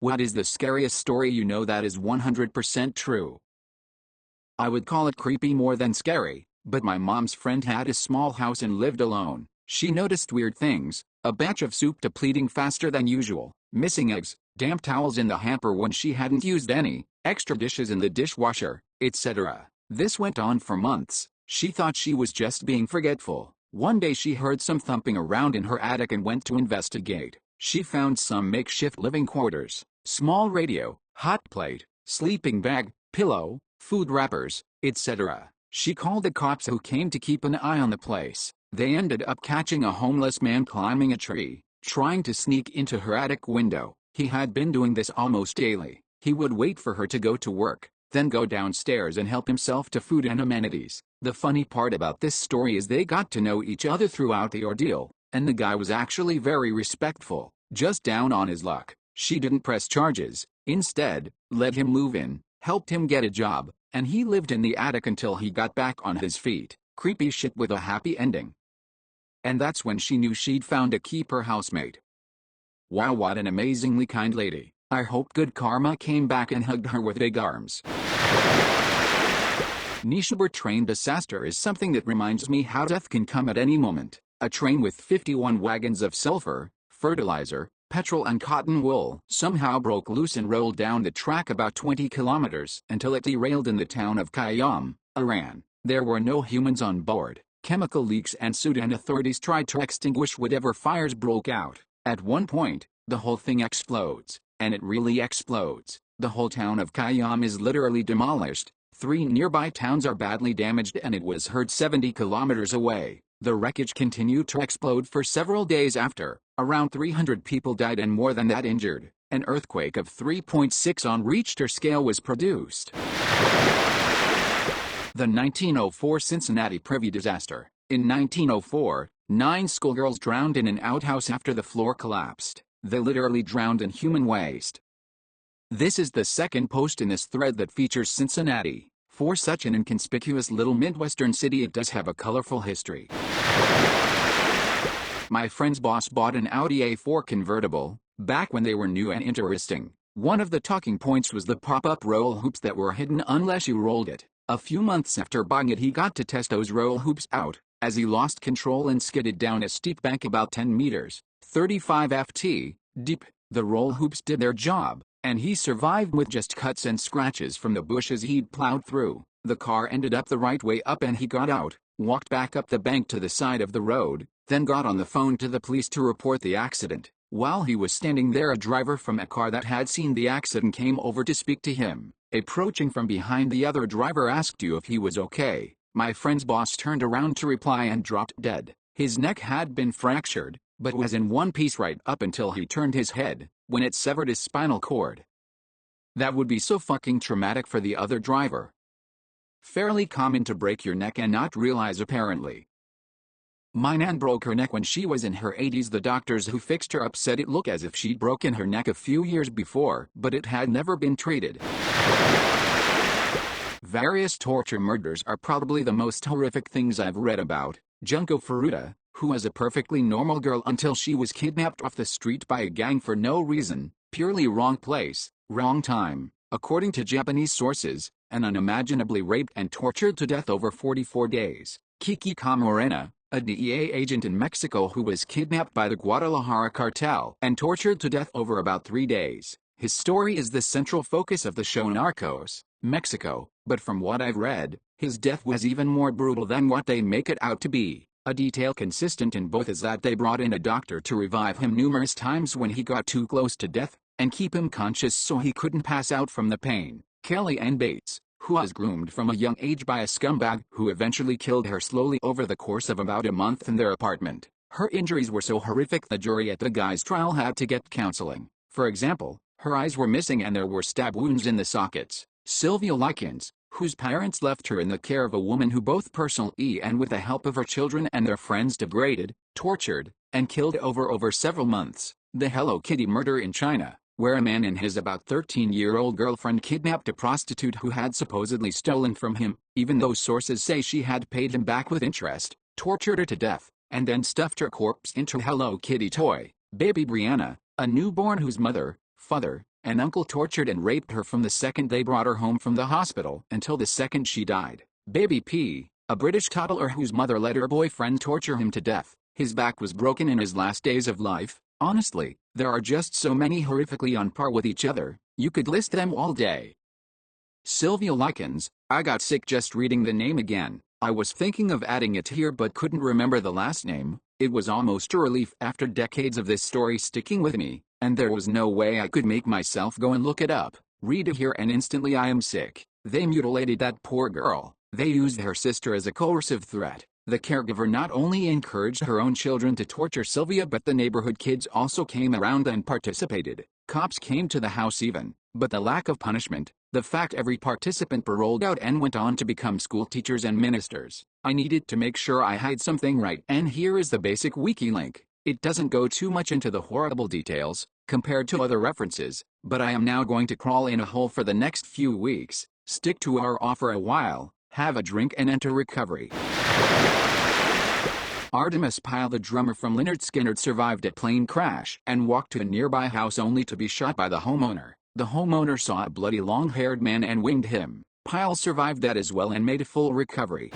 What is the scariest story you know that is 100% true? I would call it creepy more than scary, but my mom's friend had a small house and lived alone. She noticed weird things, a batch of soup depleting faster than usual, missing eggs, damp towels in the hamper when she hadn't used any, extra dishes in the dishwasher, etc. This went on for months. She thought she was just being forgetful. One day she heard some thumping around in her attic and went to investigate. She found some makeshift living quarters, small radio, hot plate, sleeping bag, pillow, food wrappers, etc. She called the cops who came to keep an eye on the place. They ended up catching a homeless man climbing a tree, trying to sneak into her attic window. He had been doing this almost daily. He would wait for her to go to work, then go downstairs and help himself to food and amenities. The funny part about this story is they got to know each other throughout the ordeal, and the guy was actually very respectful, just down on his luck. She didn't press charges, instead, let him move in, helped him get a job, and he lived in the attic until he got back on his feet. Creepy shit with a happy ending. And that's when she knew she'd found a keeper housemate. Wow, what an amazingly kind lady. I hope good karma came back and hugged her with big arms. Nishiber train disaster is something that reminds me how death can come at any moment. A train with 51 wagons of sulfur, fertilizer, petrol and cotton wool somehow broke loose and rolled down the track about 20 kilometers until it derailed in the town of Qayyam, Iran. There were no humans on board. Chemical leaks ensued and authorities tried to extinguish whatever fires broke out. At one point, the whole thing explodes, and it really explodes. The whole town of Qayyam is literally demolished. 3 nearby towns are badly damaged and it was heard 70 kilometers away. The wreckage continued to explode for several days after. Around 300 people died and more than that injured. An earthquake of 3.6 on Richter scale was produced. The 1904 Cincinnati Privy disaster. In 1904, 9 schoolgirls drowned in an outhouse after the floor collapsed. They literally drowned in human waste. This is the second post in this thread that features Cincinnati. For such an inconspicuous little Midwestern city, it does have a colorful history. My friend's boss bought an Audi A4 convertible, back when they were new and interesting. One of the talking points was the pop-up roll hoops that were hidden unless you rolled it. A few months after buying it, he got to test those roll hoops out, as he lost control and skidded down a steep bank about 10 meters, 35 ft, deep. The roll hoops did their job, and he survived with just cuts and scratches from the bushes he'd plowed through. The car ended up the right way up and he got out, walked back up the bank to the side of the road, then got on the phone to the police to report the accident. While he was standing there, a driver from a car that had seen the accident came over to speak to him. Approaching from behind, the other driver asked you if he was okay. My friend's boss turned around to reply and dropped dead. His neck had been fractured, but was in one piece right up until he turned his head, when it severed his spinal cord. That would be so fucking traumatic for the other driver. Fairly common to break your neck and not realize, apparently. My nan broke her neck when she was in her 80s. The doctors who fixed her up said it looked as if she'd broken her neck a few years before, but it had never been treated. Various torture murders are probably the most horrific things I've read about. Junko Furuta, who was a perfectly normal girl until she was kidnapped off the street by a gang for no reason, purely wrong place, wrong time. According to Japanese sources, and unimaginably raped and tortured to death over 44 days. Kiki Camarena, a DEA agent in Mexico who was kidnapped by the Guadalajara cartel and tortured to death over about 3 days. His story is the central focus of the show Narcos, Mexico, but from what I've read, his death was even more brutal than what they make it out to be. A detail consistent in both is that they brought in a doctor to revive him numerous times when he got too close to death, and keep him conscious so he couldn't pass out from the pain. Kelly Ann Bates, who was groomed from a young age by a scumbag who eventually killed her slowly over the course of about a month in their apartment. Her injuries were so horrific the jury at the guy's trial had to get counseling. For example, her eyes were missing and there were stab wounds in the sockets. Sylvia Likens, whose parents left her in the care of a woman who both personally and with the help of her children and their friends degraded, tortured, and killed over several months. The Hello Kitty murder in China, where a man and his about 13-year-old girlfriend kidnapped a prostitute who had supposedly stolen from him, even though sources say she had paid him back with interest, tortured her to death, and then stuffed her corpse into a Hello Kitty toy. Baby Brianna, a newborn whose mother, father, An uncle tortured and raped her from the second they brought her home from the hospital until the second she died. Baby P, a British toddler whose mother let her boyfriend torture him to death. His back was broken in his last days of life. Honestly, there are just so many horrifically on par with each other, you could list them all day. Sylvia Likens, I got sick just reading the name again. I was thinking of adding it here but couldn't remember the last name. It was almost a relief after decades of this story sticking with me, and there was no way I could make myself go and look it up. Read it here and instantly I am sick. They mutilated that poor girl. They used her sister as a coercive threat. The caregiver not only encouraged her own children to torture Sylvia but the neighborhood kids also came around and participated. Cops came to the house even, but the lack of punishment, the fact every participant paroled out and went on to become school teachers and ministers. I needed to make sure I had something right, and here is the basic wiki link. It doesn't go too much into the horrible details, compared to other references, but I am now going to crawl in a hole for the next few weeks. Stick to our offer a while, have a drink and enter recovery. Artemis Pyle, the drummer from Lynyrd Skynyrd, survived a plane crash and walked to a nearby house only to be shot by the homeowner. The homeowner saw a bloody long-haired man and winged him. Pyle survived that as well and made a full recovery.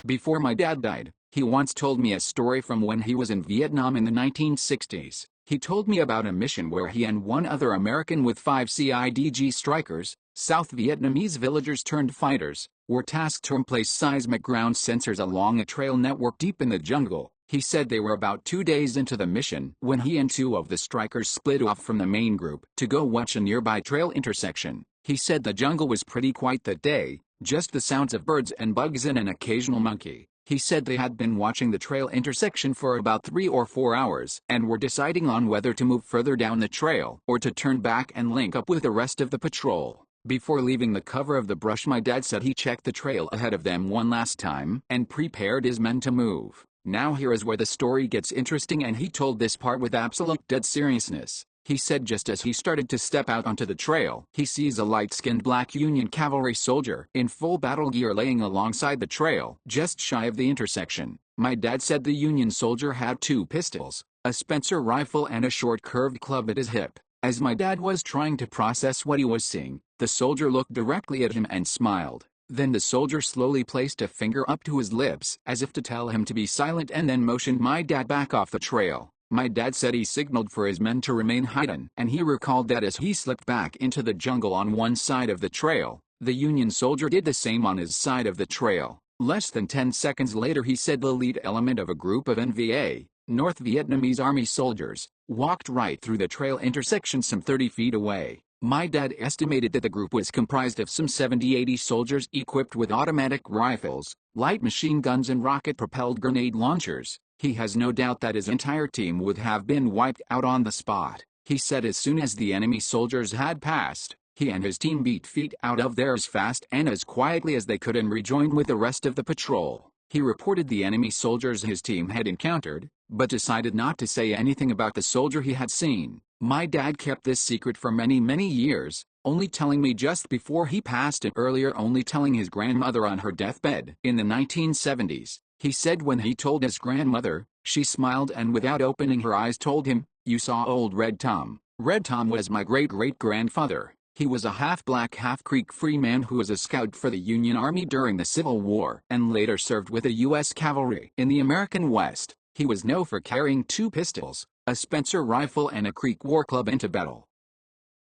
Before my dad died, he once told me a story from when he was in Vietnam in the 1960s. He told me about a mission where he and one other American with 5 CIDG strikers, South Vietnamese villagers turned fighters, were tasked to place seismic ground sensors along a trail network deep in the jungle. He said they were about 2 days into the mission when he and 2 of the strikers split off from the main group to go watch a nearby trail intersection. He said the jungle was pretty quiet that day, just the sounds of birds and bugs and an occasional monkey. He said they had been watching the trail intersection for about 3 or 4 hours and were deciding on whether to move further down the trail or to turn back and link up with the rest of the patrol. Before leaving the cover of the brush, my dad said he checked the trail ahead of them one last time and prepared his men to move. Now here is where the story gets interesting, and he told this part with absolute dead seriousness. He said just as he started to step out onto the trail, he sees a light-skinned black Union cavalry soldier in full battle gear laying alongside the trail, just shy of the intersection. My dad said the Union soldier had 2 pistols, a Spencer rifle and a short curved club at his hip. As my dad was trying to process what he was seeing, the soldier looked directly at him and smiled. Then the soldier slowly placed a finger up to his lips as if to tell him to be silent and then motioned my dad back off the trail. My dad said he signaled for his men to remain hidden, and he recalled that as he slipped back into the jungle on one side of the trail, the Union soldier did the same on his side of the trail. Less than 10 seconds later, he said the lead element of a group of NVA, North Vietnamese Army soldiers, walked right through the trail intersection some 30 feet away. My dad estimated that the group was comprised of some 70-80 soldiers equipped with automatic rifles, light machine guns and rocket-propelled grenade launchers. He has no doubt that his entire team would have been wiped out on the spot. He said as soon as the enemy soldiers had passed, he and his team beat feet out of there as fast and as quietly as they could and rejoined with the rest of the patrol. He reported the enemy soldiers his team had encountered, but decided not to say anything about the soldier he had seen. My dad kept this secret for many years, only telling me just before he passed and earlier only telling his grandmother on her deathbed. In the 1970s, he said when he told his grandmother, she smiled and without opening her eyes told him, "You saw old Red Tom." Red Tom was my great-great-grandfather. He was a half-black half-Creek free man who was a scout for the Union Army during the Civil War and later served with the U.S. Cavalry in the American West. He was known for carrying 2 pistols, a Spencer rifle and a Creek war club into battle.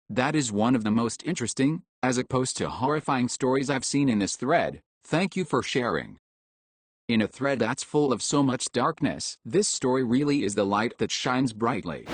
That is one of the most interesting, as opposed to horrifying stories I've seen in this thread. Thank you for sharing. In a thread that's full of so much darkness, this story really is the light that shines brightly.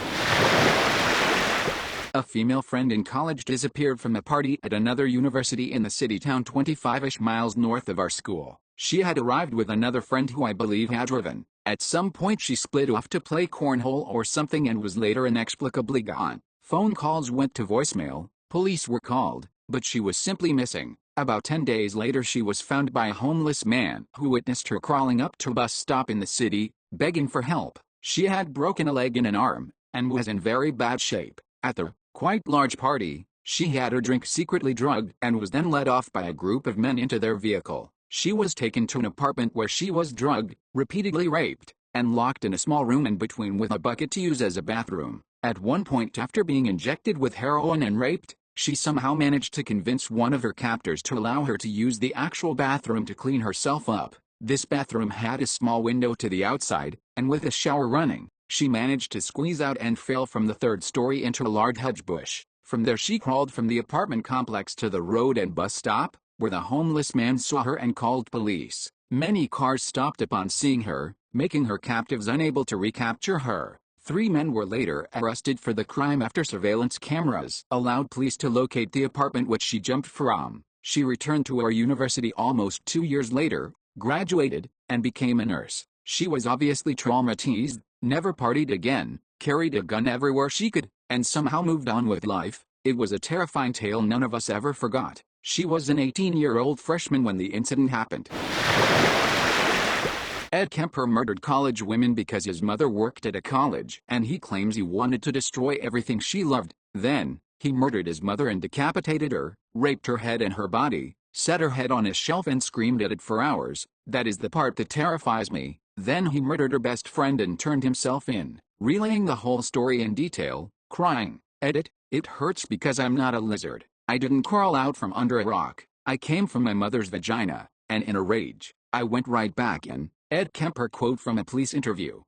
A female friend in college disappeared from a party at another university in the city town 25-ish miles north of our school. She had arrived with another friend who I believe had driven. At some point she split off to play cornhole or something and was later inexplicably gone. Phone calls went to voicemail, police were called, but she was simply missing. About 10 days later she was found by a homeless man who witnessed her crawling up to a bus stop in the city, begging for help. She had broken a leg and an arm, and was in very bad shape. At the quite large party, she had her drink secretly drugged and was then led off by a group of men into their vehicle. She was taken to an apartment where she was drugged, repeatedly raped, and locked in a small room in between with a bucket to use as a bathroom. At one point, after being injected with heroin and raped, she somehow managed to convince one of her captors to allow her to use the actual bathroom to clean herself up. This bathroom had a small window to the outside, and with a shower running, she managed to squeeze out and fell from the third story into a large hedge bush. From there she crawled from the apartment complex to the road and bus stop, where the homeless man saw her and called police. Many cars stopped upon seeing her, making her captives unable to recapture her. 3 men were later arrested for the crime after surveillance cameras allowed police to locate the apartment which she jumped from. She returned to our university almost 2 years later, graduated, and became a nurse. She was obviously traumatized, never partied again, carried a gun everywhere she could, and somehow moved on with life. It was a terrifying tale none of us ever forgot. She was an 18-year-old freshman when the incident happened. Ed Kemper murdered college women because his mother worked at a college and he claims he wanted to destroy everything she loved. Then, he murdered his mother and decapitated her, raped her head and her body, set her head on a shelf and screamed at it for hours. That is the part that terrifies me. Then he murdered her best friend and turned himself in, relaying the whole story in detail, crying, "Edit, it hurts because I'm not a lizard. I didn't crawl out from under a rock. I came from my mother's vagina, and in a rage, I went right back in." Ed Kemper quote from a police interview.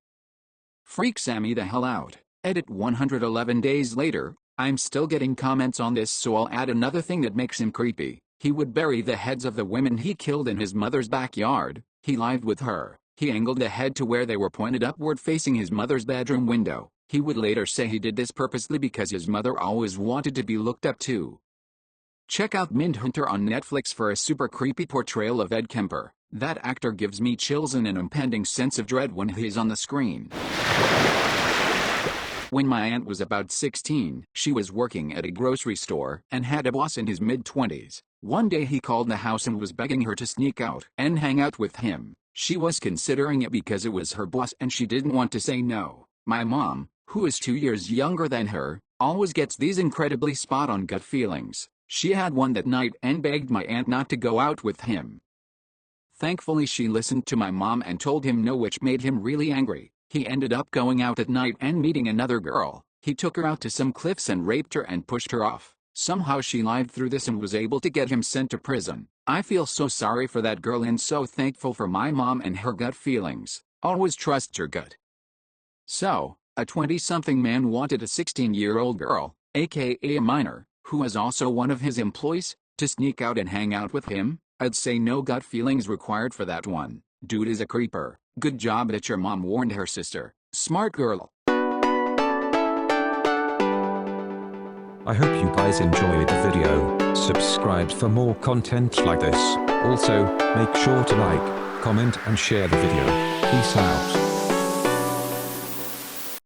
Freak Sammy the hell out. Edit 111 days later, I'm still getting comments on this, so I'll add another thing that makes him creepy. He would bury the heads of the women he killed in his mother's backyard. He lived with her. He angled the head to where they were pointed upward facing his mother's bedroom window. He would later say he did this purposely because his mother always wanted to be looked up to. Check out Mindhunter on Netflix for a super creepy portrayal of Ed Kemper. That actor gives me chills and an impending sense of dread when he's on the screen. When my aunt was about 16, she was working at a grocery store and had a boss in his mid-20s. One day he called the house and was begging her to sneak out and hang out with him. She was considering it because it was her boss and she didn't want to say no. My mom, who is 2 years younger than her, always gets these incredibly spot-on gut feelings. She had one that night and begged my aunt not to go out with him. Thankfully she listened to my mom and told him no, which made him really angry. He ended up going out at night and meeting another girl. He took her out to some cliffs and raped her and pushed her off. Somehow she lived through this and was able to get him sent to prison. I feel so sorry for that girl and so thankful for my mom and her gut feelings. Always trust your gut. So, a 20-something man wanted a 16-year-old girl, aka a minor, who was also one of his employees, to sneak out and hang out with him. I'd say no gut feelings required for that one. Dude is a creeper. Good job that your mom warned her sister. Smart girl. I hope you guys enjoyed the video. Subscribe for more content like this. Also, make sure to like, comment and share the video. Peace out.